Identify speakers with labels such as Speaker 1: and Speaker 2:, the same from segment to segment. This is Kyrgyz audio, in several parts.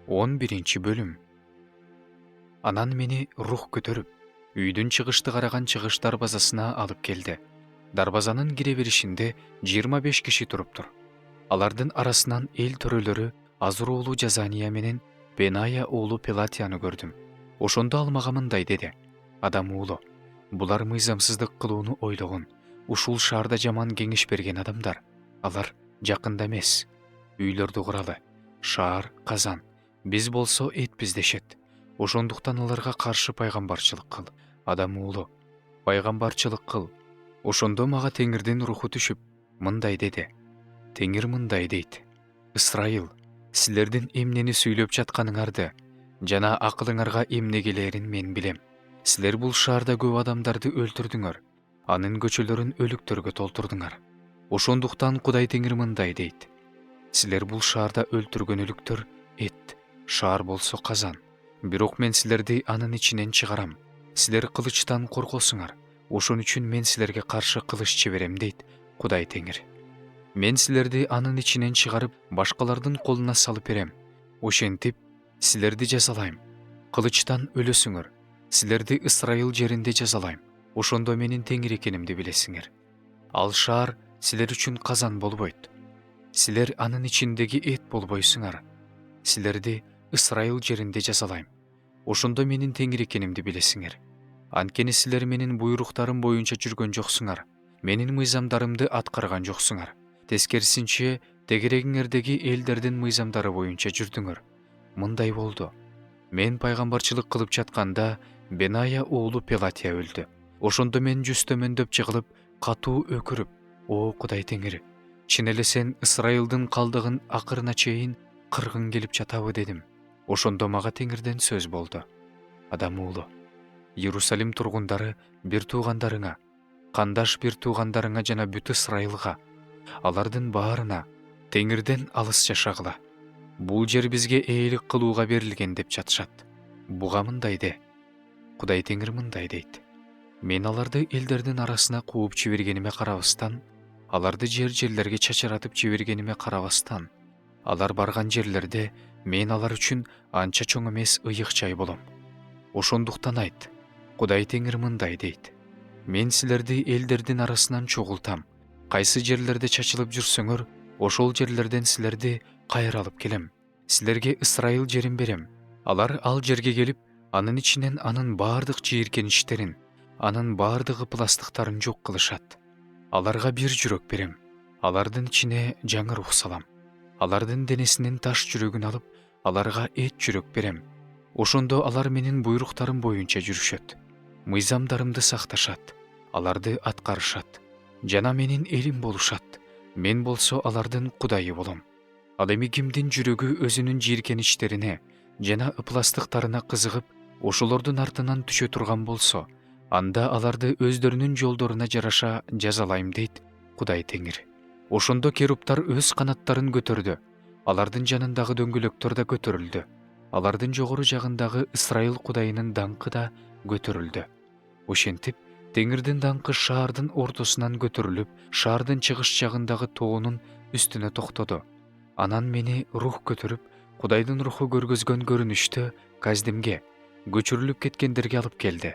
Speaker 1: 11-бөлүм. Анан мени рух көтөрүп, үйдүн чыгышты караган чыгыш дарбазасына алып келди. Дарбазанын кире беришинде 25 киши туруптур. Алардын арасынан эл төрөлөрү Азур уулу Жазания менен Беная уулу Пелатияны көрдүм. Ошондо ал мага мындай деди: адам уулу, булар мыйзамсыздык кылууну ойлогон, ушул шаарда жаман кеңеш берген адамдар. Алар жакында эмес. Үйлөрдү куралы, шаар казан, биз болсо этпиз дешет. Ошондуктан аларга каршы пайгамбарчылык кыл. Адам уулу, пайгамбарчылык кыл. Ошондо мага Теңирдин руху түшүп, мындай деди. Теңир мындай дейт: Ысрайыл, силердин эмнени сүйлөп жатканыңарды жана акылыңарга эмне келерин мен билем. Силер бул шаарда көп адамдарды өлтүрдүңөр, анын көчөлөрүн өлүктөргө толтурдуңар. Ошондуктан Кудай Теңир мындай дейт: силер бул шаарда өлтүргөн өлүктөр эт, шаар болсо казан. Бирок мен силерди анын ичинен чыгарам. Силер кылычтан коркосуңар. Ошон үчүн мен силерге каршы кылыч чеберем дейт Кудай Теңир. Мен силерди анын ичинен чыгарып, башкалардын колуна салып берем. Ошентип, силерди жазалайм. Кылычтан өлөсүңөр. Силерди Ысрайыл жеринде жазалайм. Ошондо менин Теңир экенимди билесиңер. Ал шаар силер үчүн казан болбойт. Силер анын ичиндеги эт болбойсуңар. Силерди Ысрайыл жеринде жазалайм. Ошондо менин Теңир экенимди билесиңер. Анткени силер менин буйруктарым боюнча жүргөн жоксуңар. Менин мыйзамдарымды аткарган жоксуңар. Тескерисинче, тегерегиңердеги элдердин мыйзамдары боюнча жүрдүңөр. Мындай болду. Мен пайгамбарчылык кылып жатканда Беная уулу Пелатия өлдү. Ошондо мен жүзтөмөндөп жыгылып, катуу өкүрүп: О Кудай Теңир, чын эле сен Ысрайылдын калдыгын акырына чейин кыргың келип жатабы дедим. Ошондо мага Теңирден сөз болду. Адам уулу, Иерусалим тургундары бир туугандарыңа, кандаш бир туугандарыңа жана бүт Ысрайылга, алардын баарына Теңирден алыс жашагыла. Бул жер бизге ээлик кылууга берилген деп жатышат. Буга мындай де. Кудай Теңир мындай дейт: мен аларды элдердин арасына кууп жибергениме карабастан, аларды жерлерге чачыратып жибергениме карабастан, алар барган жерлерде мен алар үчүн анча чоң эмес ыйык жай болом. Ошондуктан айт, Кудай Теңир мындай дейт: мен силерди элдердин арасынан чогултам. Кайсы жерлерде чачылып жүрсөңөр, ошол жерлерден силерди кайра алып келем. Силерге Ысрайыл жерин берем. Алар ал жерге келип, анын ичинен анын баардык жийиркеништерин, анын баардык ыпластыктарын жок кылышат. Аларга бир жүрөк берем. Алардын ичине жаңы рух салам. Алардын денесинин таш жүрөгүн алып, аларга эт жүрөк берем. Ошондо алар менин буйруктарым боюнча жүрүшөт. Мыйзамдарымды сакташат. Аларды аткарышат. Жана менин элим болушат. Мен болсо алардын Кудайы болом. Ал эми кимдин жүрөгү өзүнүн жийиркеништерине жана ыпластыктарына кызыгып, ошолордун артынан түшө турган болсо, анда аларды өздөрүнүн жолдоруна жараша жазалайм дейт Кудай Теңир. Ошондо керуптар өз канаттарын көтөрдү. Алардын жанындагы дөңгөлөктөр да көтөрүлдү. Алардын жогору жагындагы Ысрайыл Кудайынын даңкы да көтөрүлдү. Ошентип, Теңирдин даңкы шаардын ортосунан көтөрүлүп, шаардын чыгыш жагындагы тоонун үстүнө токтоду. Анан мени рух көтөрүп, Кудайдын руху көргөзгөн көрүнүштө Каздимге, көчүрүлүп кеткендерге алып келди.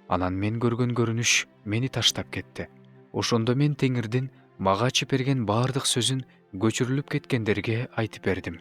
Speaker 1: Анан мен көргөн көрүнүш мени таштап кетти. Ошондо мен Теңирдин мага ачып берген баардык сөзүн көчүрүлүп кеткендерге айтып бердим.